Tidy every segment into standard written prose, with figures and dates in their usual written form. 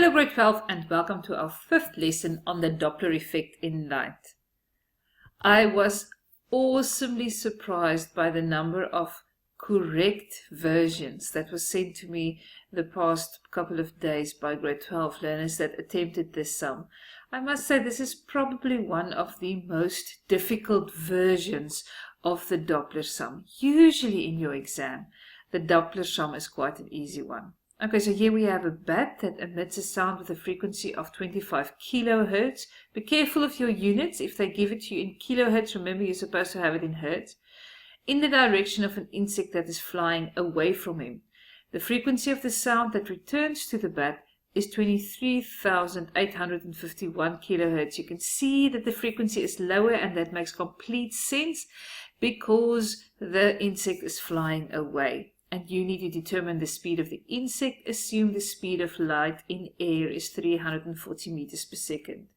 Hello grade 12 and welcome to our fifth lesson on the Doppler effect in light. I was awesomely surprised by the number of correct versions that was sent to me the past couple of days by grade 12 learners that attempted this sum. I must say this is probably one of the most difficult versions of the Doppler sum. Usually in your exam, the Doppler sum is quite an easy one. Okay, so here we have a bat that emits a sound with a frequency of 25 kilohertz. Be careful of your units. If they give it to you in kilohertz, remember you're supposed to have it in hertz. In the direction of an insect that is flying away from him. The frequency of the sound that returns to the bat is 23,851 kilohertz. You can see that the frequency is lower, and that makes complete sense because the insect is flying away. And you need to determine the speed of the insect. Assume the speed of light in air is 340 meters per second.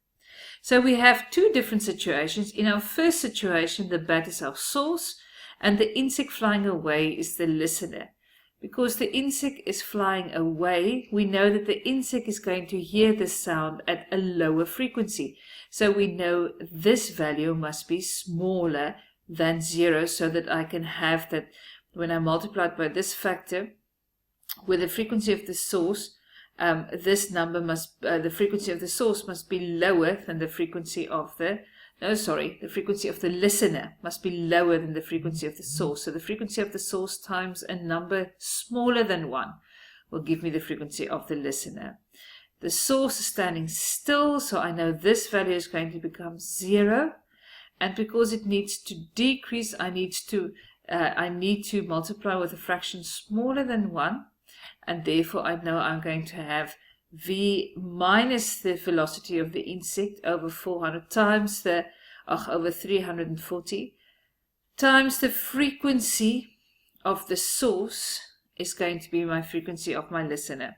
So we have two different situations. In our first situation, the bat is our source and the insect flying away is the listener. Because the insect is flying away, we know that the insect is going to hear the sound at a lower frequency. So we know this value must be smaller than 0 so that I can have that. When I multiply it by this factor, with the frequency of the source, the frequency of the source must be lower than the frequency of the frequency of the listener must be lower than the frequency of the source. So the frequency of the source times a number smaller than 1 will give me the frequency of the listener. The source is standing still, so I know this value is going to become 0. And because it needs to decrease, I need to multiply with a fraction smaller than 1, and therefore I know I'm going to have v minus the velocity of the insect over 400 times over 340 times the frequency of the source is going to be my frequency of my listener.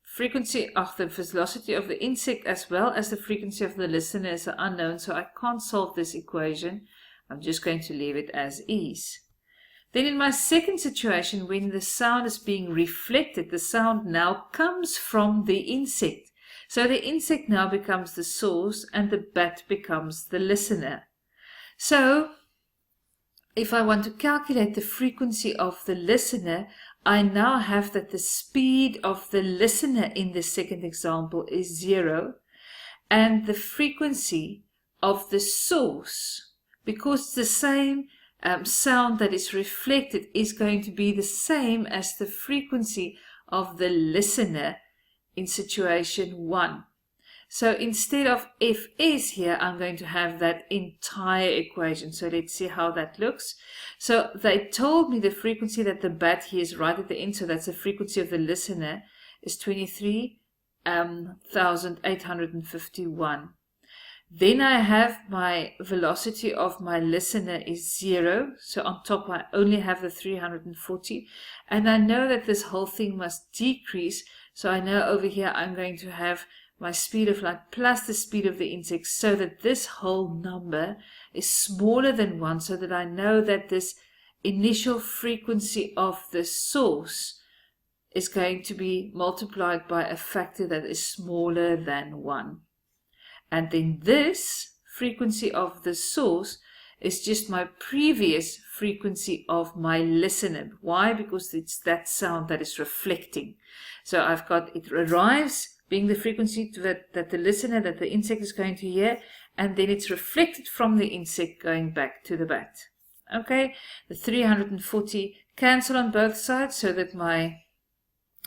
Frequency of the velocity of the insect as well as the frequency of the listener is unknown, so I can't solve this equation. I'm just going to leave it as is. Then in my second situation, when the sound is being reflected, the sound now comes from the insect. So the insect now becomes the source and the bat becomes the listener. So if I want to calculate the frequency of the listener, I now have that the speed of the listener in the second example is 0 and the frequency of the source, because it's the same sound that is reflected, is going to be the same as the frequency of the listener in situation 1. So instead of Fs here, I'm going to have that entire equation. So let's see how that looks. So they told me the frequency that the bat hears right at the end, so that's the frequency of the listener, is 23,851. Then I have my velocity of my listener is 0. So on top I only have the 340. And I know that this whole thing must decrease. So I know over here I'm going to have my speed of light plus the speed of the insect, so that this whole number is smaller than 1, so that I know that this initial frequency of the source is going to be multiplied by a factor that is smaller than 1. And then this frequency of the source is just my previous frequency of my listener. Why? Because it's that sound that is reflecting. So I've got, it arrives being the frequency that the listener, that the insect is going to hear, and then it's reflected from the insect going back to the bat. Okay, the 340 cancel on both sides so that my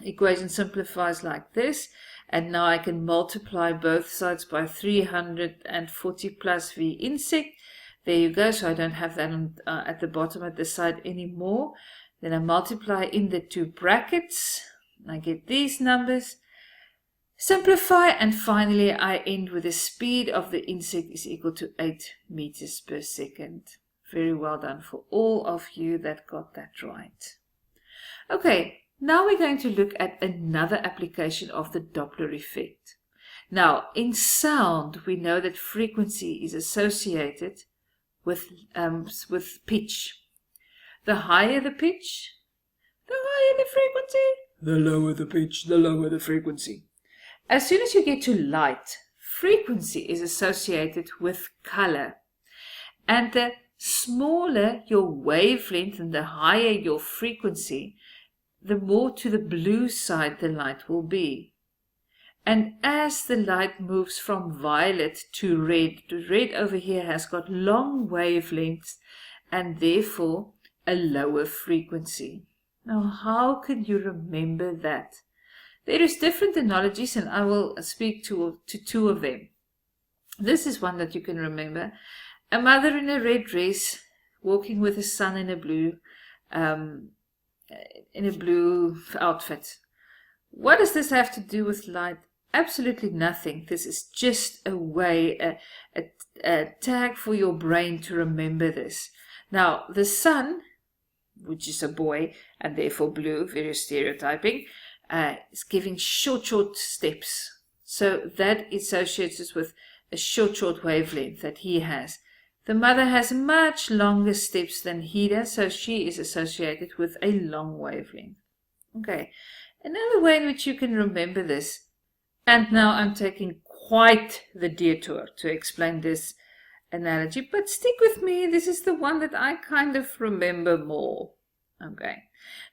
equation simplifies like this. And now I can multiply both sides by 340 plus v insect. There you go. So I don't have that at the bottom at this side anymore. Then I multiply in the two brackets. I get these numbers. Simplify, and finally I end with the speed of the insect is equal to 8 meters per second. Very well done for all of you that got that right. Okay. Now we're going to look at another application of the Doppler effect. Now, in sound, we know that frequency is associated with pitch. The higher the pitch, the higher the frequency. The lower the pitch, the lower the frequency. As soon as you get to light, frequency is associated with color. And the smaller your wavelength and the higher your frequency, the more to the blue side the light will be. And as the light moves from violet to red over here has got long wavelengths and therefore a lower frequency. Now, how can you remember that? There is different analogies, and I will speak to two of them. This is one that you can remember. A mother in a red dress walking with a son in a blue outfit. What does this have to do with light? Absolutely nothing. This is just a way, a tag for your brain to remember this. Now, the sun, which is a boy and therefore blue, very stereotyping, is giving short steps. So that associates with a short wavelength that he has. The mother has much longer steps than he does, so she is associated with a long wavelength. Okay, another way in which you can remember this, and now I'm taking quite the detour to explain this analogy, but stick with me, this is the one that I kind of remember more. Okay,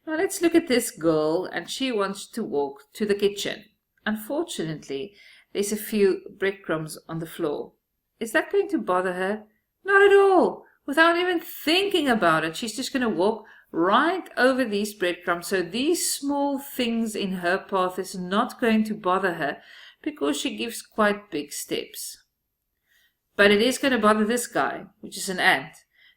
now let's look at this girl, and she wants to walk to the kitchen. Unfortunately, there's a few breadcrumbs on the floor. Is that going to bother her? Not at all. Without even thinking about it, she's just going to walk right over these breadcrumbs. So these small things in her path is not going to bother her because she gives quite big steps. But it is going to bother this guy, which is an ant,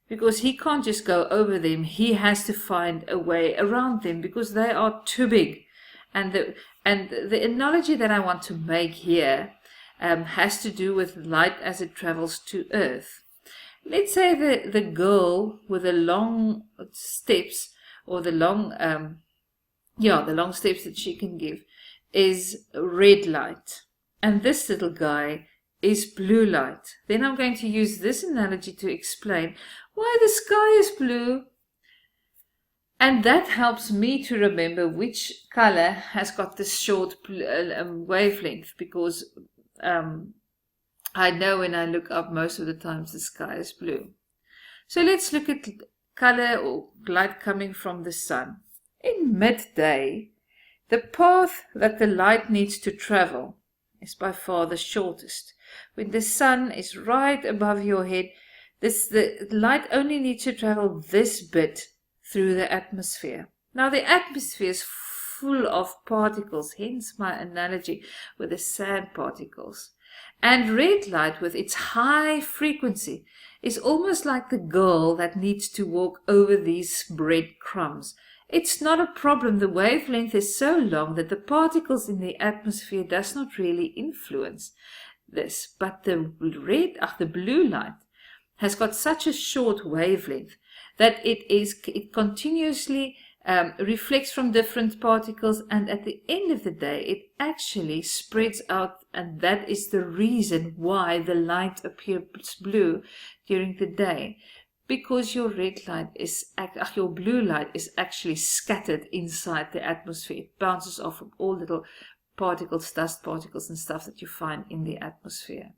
because he can't just go over them. He has to find a way around them because they are too big. And the analogy that I want to make here has to do with light as it travels to Earth. Let's say the girl with the long steps, or the long steps that she can give, is red light. And this little guy is blue light. Then I'm going to use this analogy to explain why the sky is blue. And that helps me to remember which color has got this short wavelength, because I know when I look up most of the times the sky is blue. So let's look at color or light coming from the sun. In midday, the path that the light needs to travel is by far the shortest. When the sun is right above your head, the light only needs to travel this bit through the atmosphere. Now the atmosphere is full of particles, hence my analogy with the sand particles. And red light with its high frequency is almost like the girl that needs to walk over these breadcrumbs. It's not a problem. The wavelength is so long that the particles in the atmosphere does not really influence this. But the blue light has got such a short wavelength that it continuously reflects from different particles, and at the end of the day it actually spreads out, and that is the reason why the light appears blue during the day, because your blue light is actually scattered inside the atmosphere. It bounces off from all little particles, dust particles and stuff that you find in the atmosphere.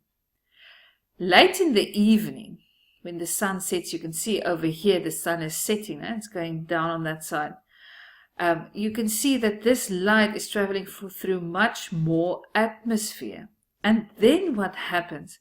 Late in the evening, when the sun sets, you can see over here the sun is setting, it's going down on that side. You can see that this light is traveling through much more atmosphere. And then what happens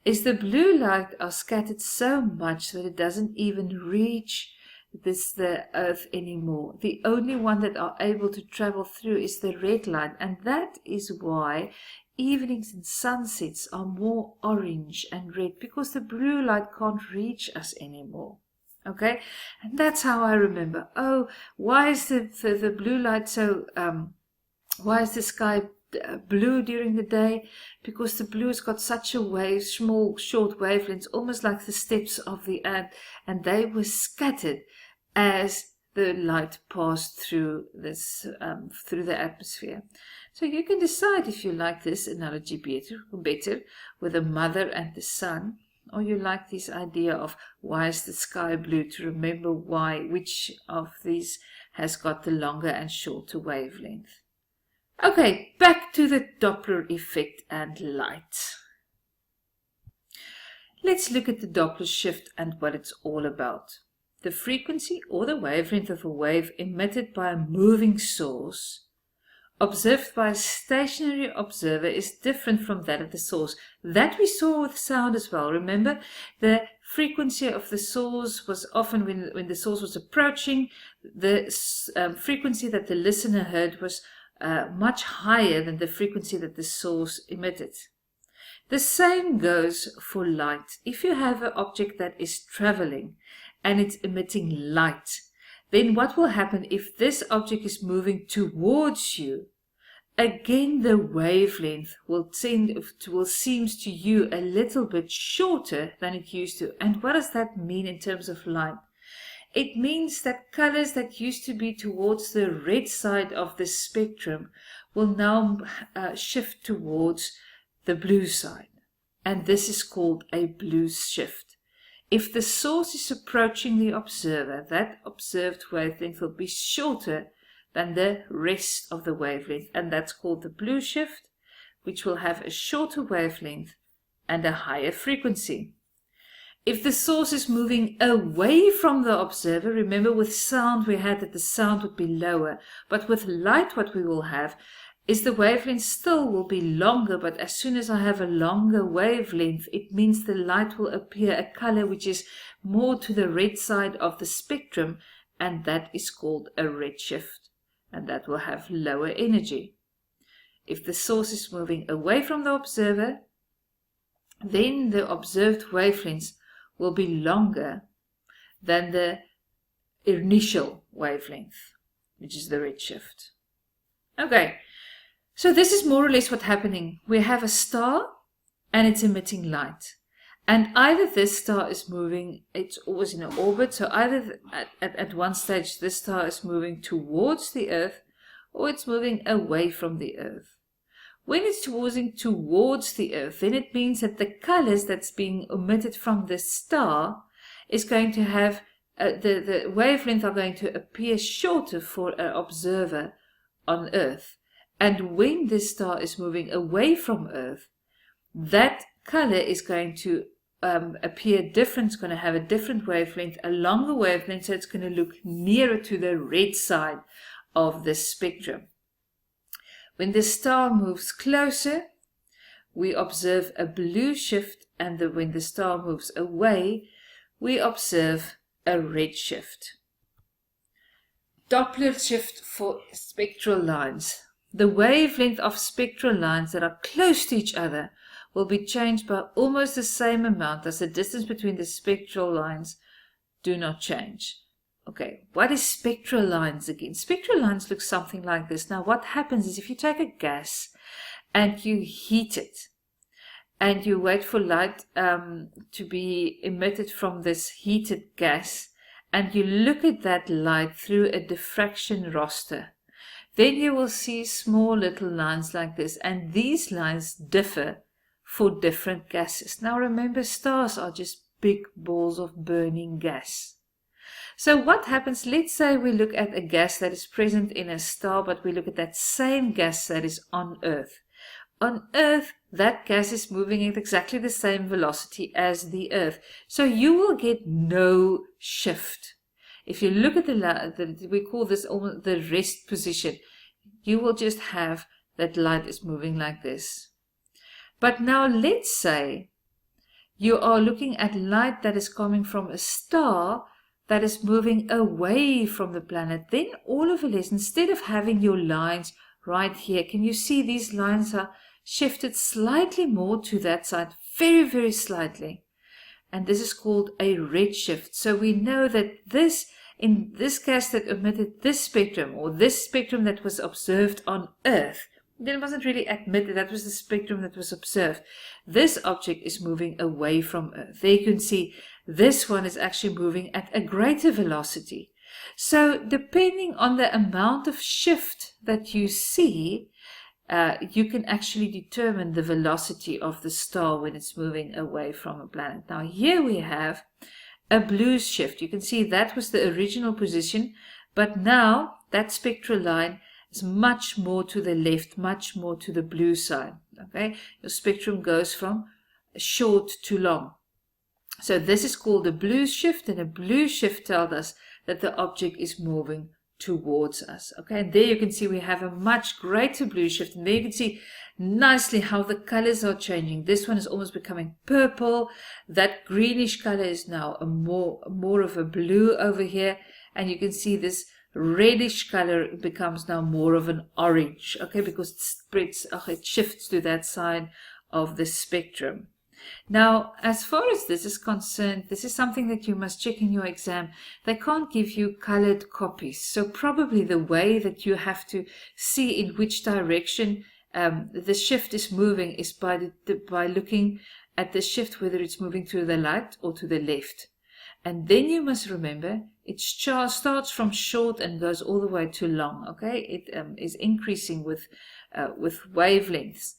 is the blue light are scattered so much that it doesn't even reach the earth anymore. The only one that are able to travel through is the red light, and that is why evenings and sunsets are more orange and red, because the blue light can't reach us anymore. Okay, and that's how I remember. Oh, why is the blue light so? Why is the sky blue during the day? Because the blue's got such a small, short wavelengths, almost like the steps of the ant, and they were scattered as the light passed through through the atmosphere. So you can decide if you like this analogy better with the mother and the son, or you like this idea of why is the sky blue, to remember which of these has got the longer and shorter wavelength. Okay, back to the Doppler effect and light. Let's look at the Doppler shift and what it's all about. The frequency or the wavelength of a wave emitted by a moving source observed by a stationary observer is different from that of the source. That we saw with sound as well. Remember, the frequency of the source was often when the source was approaching, the frequency that the listener heard was much higher than the frequency that the source emitted. The same goes for light. If you have an object that is traveling and it's emitting light, then what will happen if this object is moving towards you? Again, the wavelength will seem to you a little bit shorter than it used to. And what does that mean in terms of light? It means that colors that used to be towards the red side of the spectrum will now shift towards the blue side. And this is called a blue shift. If the source is approaching the observer, that observed wavelength will be shorter than the rest of the wavelength, and that's called the blue shift, which will have a shorter wavelength and a higher frequency. If the source is moving away from the observer, remember with sound we had that the sound would be lower, but with light what we will have is the wavelength still will be longer, but as soon as I have a longer wavelength, it means the light will appear a color which is more to the red side of the spectrum, and that is called a red shift, and that will have lower energy. If the source is moving away from the observer, then the observed wavelengths will be longer than the initial wavelength, which is the red shift. Okay. So this is more or less what's happening. We have a star and it's emitting light. And either this star is moving, it's always in an orbit, so either at one stage this star is moving towards the Earth or it's moving away from the Earth. When it's moving towards the Earth, then it means that the colors that's being emitted from the star is going to have, the wavelength are going to appear shorter for an observer on Earth. And when this star is moving away from Earth, that color is going to appear different. It's going to have a different wavelength, a longer wavelength, so it's going to look nearer to the red side of the spectrum. When the star moves closer, we observe a blue shift, and when the star moves away, we observe a red shift. Doppler shift for spectral lines. The wavelength of spectral lines that are close to each other will be changed by almost the same amount as the distance between the spectral lines do not change. Okay, what is spectral lines again? Spectral lines look something like this. Now what happens is if you take a gas and you heat it and you wait for light to be emitted from this heated gas and you look at that light through a diffraction roster, then you will see small little lines like this, and these lines differ for different gases. Now remember, stars are just big balls of burning gas. So what happens, let's say we look at a gas that is present in a star, but we look at that same gas that is on Earth. On Earth, that gas is moving at exactly the same velocity as the Earth. So you will get no shift. If you look at we call this almost the rest position, you will just have that light is moving like this. But now let's say you are looking at light that is coming from a star that is moving away from the planet. Then all of a sudden, instead of having your lines right here, can you see these lines are shifted slightly more to that side, very, very slightly. And this is called a red shift. So we know that in this gas that emitted this spectrum, or this spectrum that was observed on Earth, then it wasn't really emitted, that was the spectrum that was observed. This object is moving away from Earth. There you can see this one is actually moving at a greater velocity. So depending on the amount of shift that you see, you can actually determine the velocity of the star when it's moving away from a planet. Now here we have a blue shift. You can see that was the original position, but now that spectral line is much more to the left, much more to the blue side. Okay, your spectrum goes from short to long. So this is called a blue shift, and a blue shift tells us that the object is moving towards us. Okay, and there you can see we have a much greater blue shift, and there you can see nicely how the colors are changing. This one is almost becoming purple. That greenish color is now a more of a blue over here, and you can see this reddish color becomes now more of an orange. Okay, because it shifts to that side of the spectrum. Now, as far as this is concerned, this is something that you must check in your exam. They can't give you colored copies. So probably the way that you have to see in which direction the shift is moving is by looking at the shift, whether it's moving to the right or to the left. And then you must remember it starts from short and goes all the way to long. Okay, it is increasing with wavelengths.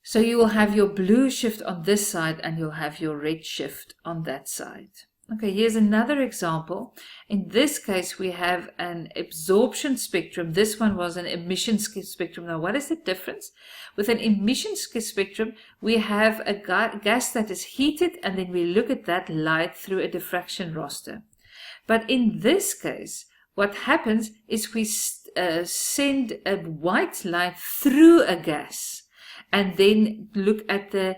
So you will have your blue shift on this side and you'll have your red shift on that side. Okay, here's another example. In this case, we have an absorption spectrum. This one was an emission spectrum. Now, what is the difference? With an emission spectrum, we have a gas that is heated, and then we look at that light through a diffraction raster. But in this case, what happens is we send a white light through a gas, and then look at the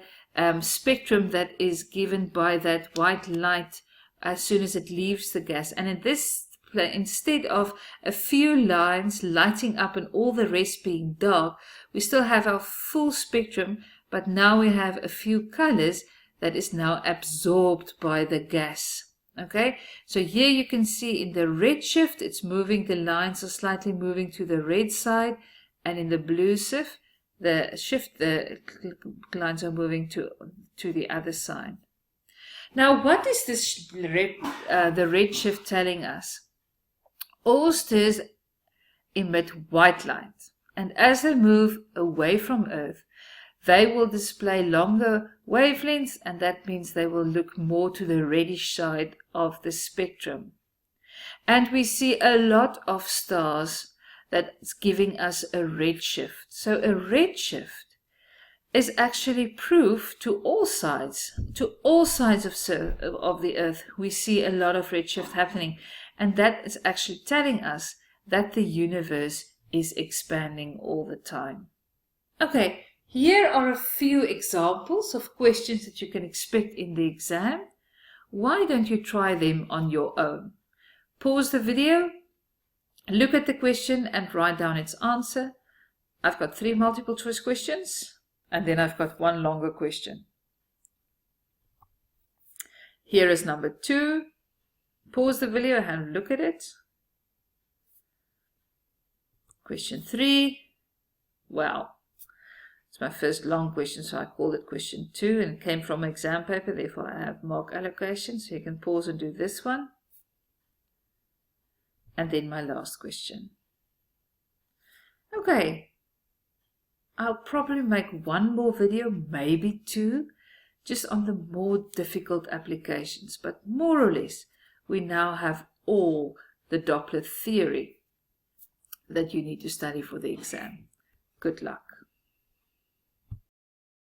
spectrum that is given by that white light as soon as it leaves the gas. And in this, instead of a few lines lighting up and all the rest being dark, we still have our full spectrum, but now we have a few colors that is now absorbed by the gas. Okay, so here you can see in the red shift, it's moving, the lines are slightly moving to the red side, and in the blue shift, the lines are moving to the other side. Now, what is this the red shift telling us? All stars emit white light, and as they move away from Earth, they will display longer wavelengths, and that means they will look more to the reddish side of the spectrum. And we see a lot of stars that's giving us a red shift. So a red shift is actually proof to all sides of the Earth. We see a lot of red shift happening, and that is actually telling us that the universe is expanding all the time. Okay, here are a few examples of questions that you can expect in the exam. Why don't you try them on your own? Pause the video, look at the question and write down its answer. I've got 3 multiple choice questions, and then I've got 1 longer question. Here is number 2. Pause the video and look at it. Question 3. Wow. It's my first long question, so I called it question 2, and it came from an exam paper, therefore I have mark allocation, so you can pause and do this one. And then my last question. Okay. I'll probably make 1 more video, maybe 2, just on the more difficult applications. But more or less, we now have all the Doppler theory that you need to study for the exam. Good luck.